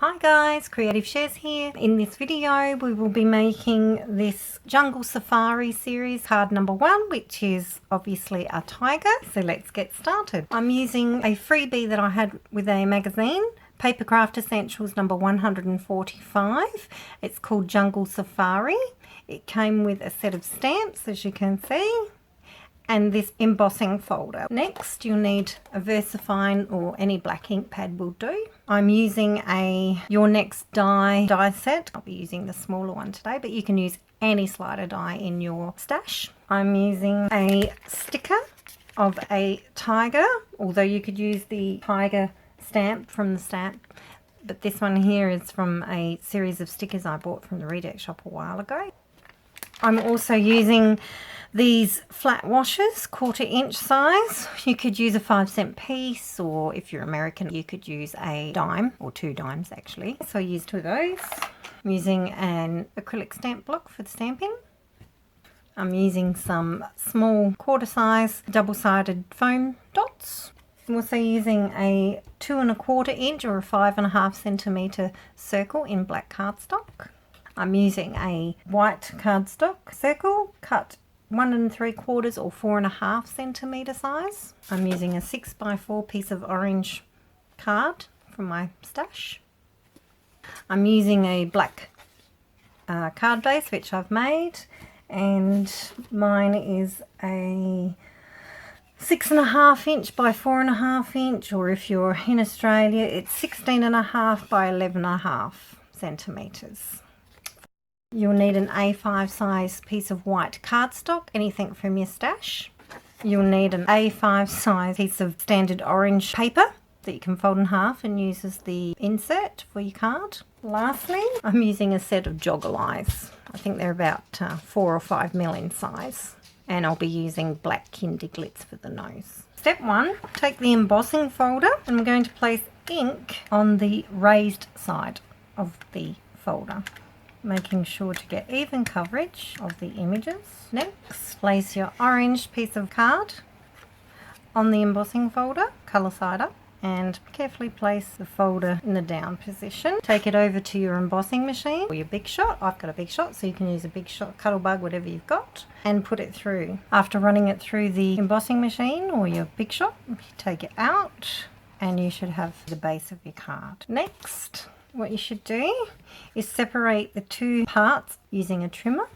Hi guys, Creative Chez here. In this video we will be making this Jungle Safari series card number 1, which is obviously a tiger. So let's get started. I'm using a freebie that I had with a magazine, Papercraft Essentials number 145. It's called Jungle Safari. It came with a set of stamps, as you can see, and this embossing folder. Next, you'll need a VersaFine or any black ink pad will do. I'm using a Your Next die set. I'll be using the smaller one today, but you can use any slider die in your stash. I'm using a sticker of a tiger, although you could use the tiger stamp from the stamp, but this one here is from a series of stickers I bought from the Reject Shop a while ago. I'm also using these flat washers, 1/4 inch size. You could use a 5-cent piece, or if you're American you could use a dime, or 2 dimes actually. So I used 2 of those. I'm using an acrylic stamp block for the stamping. I'm using some small 1/4 size double-sided foam dots. I'm also using a 2 1/4 inch or a 5.5 centimeter circle in black cardstock. I'm using a white cardstock circle cut 1 3/4 or 4.5 centimeter size. I'm using a 6x4 piece of orange card from my stash. I'm using a black card base which I've made, and mine is a 6.5 inch by 4.5 inch, or if you're in Australia it's 16.5 by 11.5 centimeters. You'll need an A5 size piece of white cardstock, anything from your stash. You'll need an A5 size piece of standard orange paper that you can fold in half and use as the insert for your card. Lastly, I'm using a set of joggle eyes. I think they're about 4 or 5 mil in size, and I'll be using black Kinder Glitz for the nose. Step 1, take the embossing folder, and I'm going to place ink on the raised side of the folder, making sure to get even coverage of the images. Next, place your orange piece of card on the embossing folder, colour side up, and carefully place the folder in the down position. Take it over to your embossing machine or your Big Shot. I've got a Big Shot, so you can use a Big Shot, Cuttlebug, whatever you've got, and put it through. After running it through the embossing machine or your Big Shot, take it out and you should have the base of your card. Next, what you should do is separate the 2 parts using a trimmer.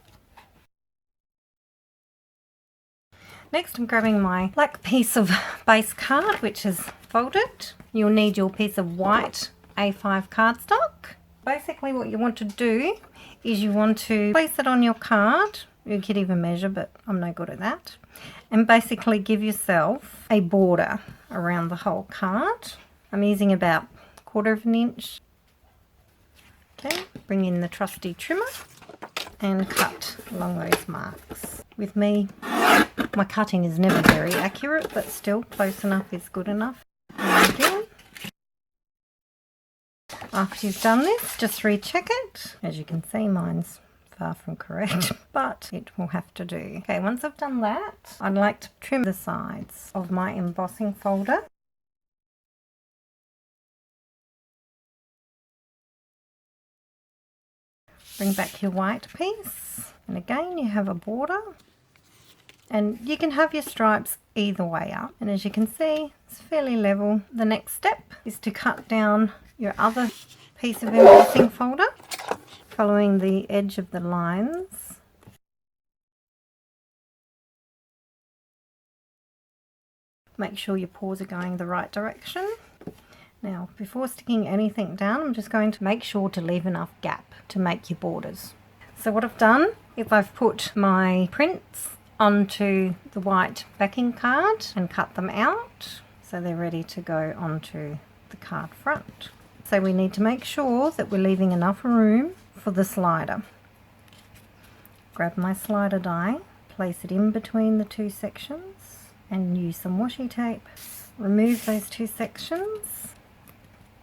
Next, I'm grabbing my black piece of base card which is folded. You'll need your piece of white A5 cardstock. Basically what you want to do is you want to place it on your card. You could even measure, but I'm no good at that. And basically give yourself a border around the whole card. I'm using about 1/4 inch. Okay, bring in the trusty trimmer and cut along those marks. With me, my cutting is never very accurate, but still close enough is good enough. And again, after you've done this, just recheck it. As you can see, mine's far from correct, but it will have to do. Okay, once I've done that, I'd like to trim the sides of my embossing folder. Bring back your white piece, and again you have a border, and you can have your stripes either way up, and as you can see it's fairly level. The next step is to cut down your other piece of embossing folder following the edge of the lines. Make sure your paws are going the right direction. Now, before sticking anything down, I'm just going to make sure to leave enough gap to make your borders. So what I've done is I've put my prints onto the white backing card and cut them out so they're ready to go onto the card front. So we need to make sure that we're leaving enough room for the slider. Grab my slider die, place it in between the 2 sections, and use some washi tape. Remove those 2 sections.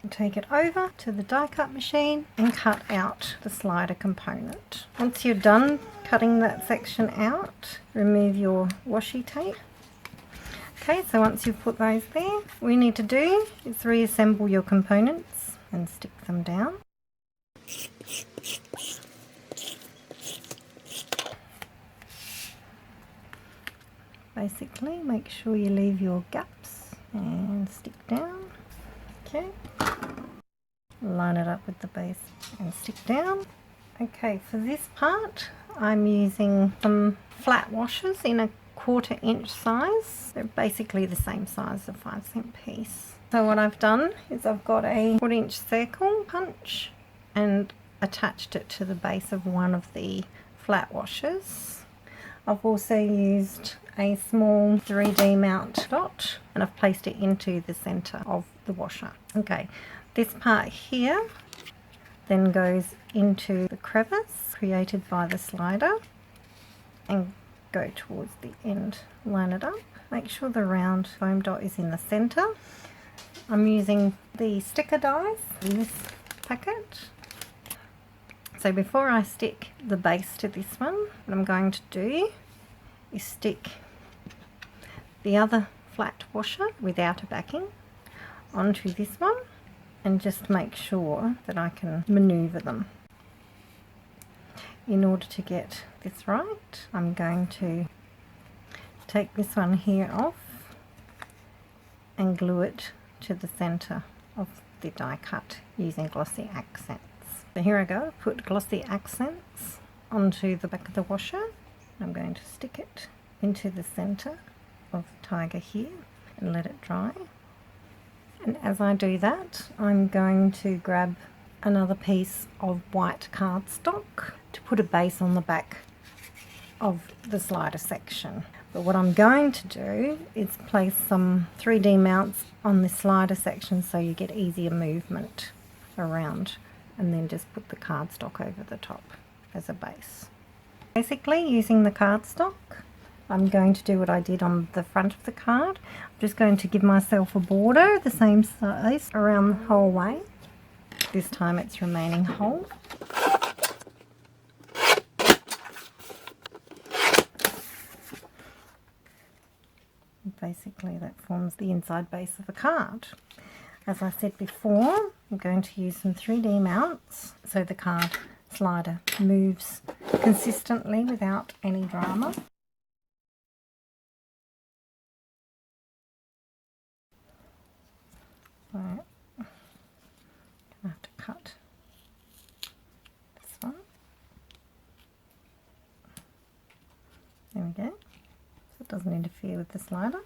Take it over to the die cut machine and cut out the slider component. Once you're done cutting that section out, remove your washi tape. Okay, so once you've put those there, what you need to do is reassemble your components. and stick them down. Basically, make sure you leave your gaps and stick down. Okay. Line it up with the base and stick down. Okay, for this part, I'm using some flat washers in a 1/4 inch size. They're basically the same size as a 5-cent piece. So what I've done is I've got a 1/4 inch circle punch and attached it to the base of one of the flat washers. I've also used a small 3D mount dot and I've placed it into the center of the washer. Okay, this part here then goes into the crevice created by the slider and go towards the end. Line it up. Make sure the round foam dot is in the center. I'm using the sticker dies in this packet. So before I stick the base to this one, what I'm going to do is stick the other flat washer without a backing onto this one and just make sure that I can maneuver them. In order to get this right, I'm going to take this one here off and glue it to the center of the die cut using glossy accents. So here I go, put glossy accents onto the back of the washer. I'm going to stick it into the center of the tiger here and let it dry. And as I do that, I'm going to grab another piece of white cardstock to put a base on the back of the slider section. But what I'm going to do is place some 3D mounts on the slider section so you get easier movement around, and then just put the cardstock over the top as a base. Basically, using the cardstock, I'm going to do what I did on the front of the card. I'm just going to give myself a border the same size around the whole way. This time it's remaining whole. Basically that forms the inside base of the card. As I said before, I'm going to use some 3D mounts so the card slider moves consistently without any drama. Right. I have to cut this one. There we go. So it doesn't interfere with the slider.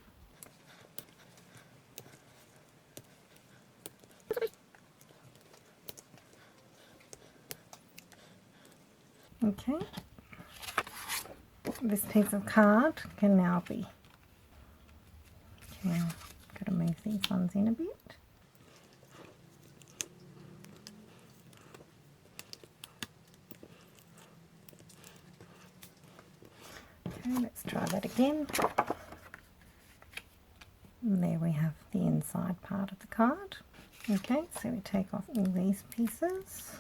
Okay. This piece of card can now be. Okay, got to move these ones in a bit. Okay, let's try that again. And there we have the inside part of the card. Okay, so we take off all these pieces.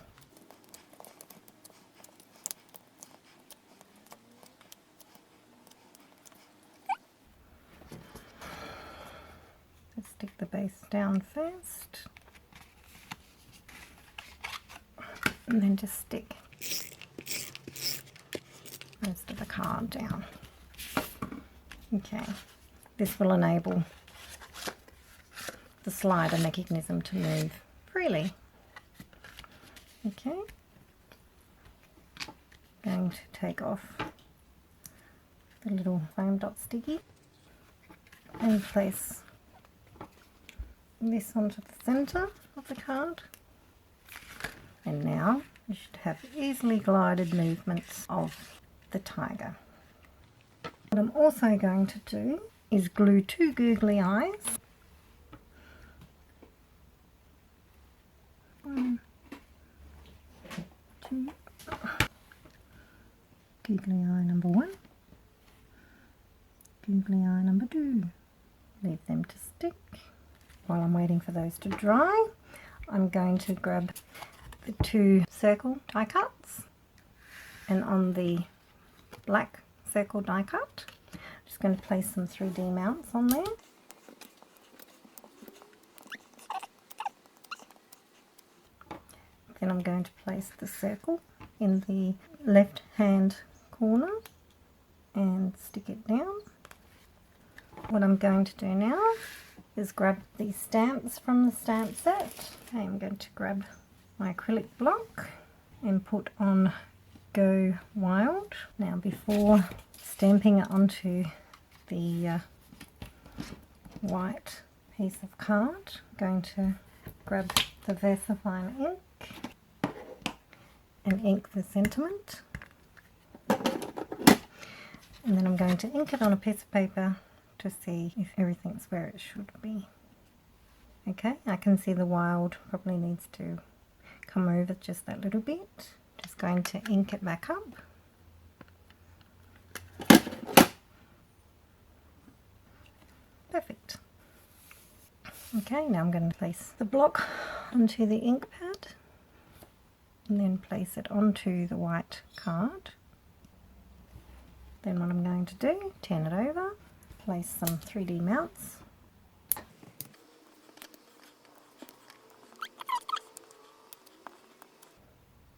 Let's stick the base down first. And then just stick most of the card down. Okay, this will enable the slider mechanism to move freely. Okay, going to take off the little foam dot sticky and place this onto the center of the card. And now you should have easily glided movements of the tiger. What I'm also going to do is glue 2 googly eyes. 1, 2. Googly eye number 1. Googly eye number 2. Leave them to stick. While I'm waiting for those to dry, I'm going to grab the 2 circle die cuts, and on the black circle die cut, I'm just going to place some 3D mounts on there. Then I'm going to place the circle in the left hand corner and stick it down. What I'm going to do now is grab these stamps from the stamp set. Okay, I'm going to grab my acrylic block and put on Go Wild. Now before stamping it onto the white piece of card, I'm going to grab the VersaFine ink and ink the sentiment. And then I'm going to ink it on a piece of paper to see if everything's where it should be. Okay, I can see the wild probably needs to come over just that little bit. Just going to ink it back up. Perfect. Okay, now I'm going to place the block onto the ink pad and then place it onto the white card. Then what I'm going to do, turn it over, place some 3D mounts.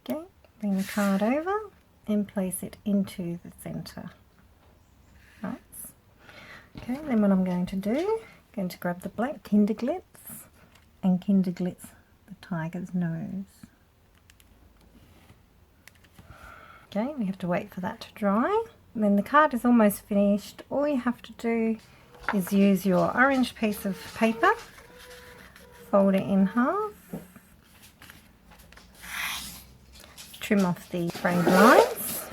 Okay, bring the card over and place it into the center. Nice. Okay, then what I'm going to do, I'm going to grab the black Kinderglitz and Kinderglitz the tiger's nose. Okay, we have to wait for that to dry. And then the card is almost finished. All you have to do is use your orange piece of paper, fold it in half, trim off the frayed lines,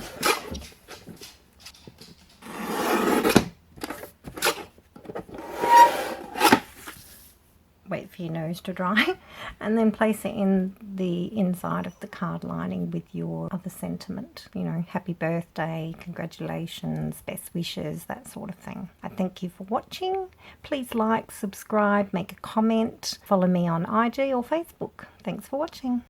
wait for your nose to dry, and then place it in the inside of the card lining with your other sentiment. You know, happy birthday, congratulations, best wishes, that sort of thing. I thank you for watching. Please like, subscribe, make a comment, follow me on IG or Facebook. Thanks for watching.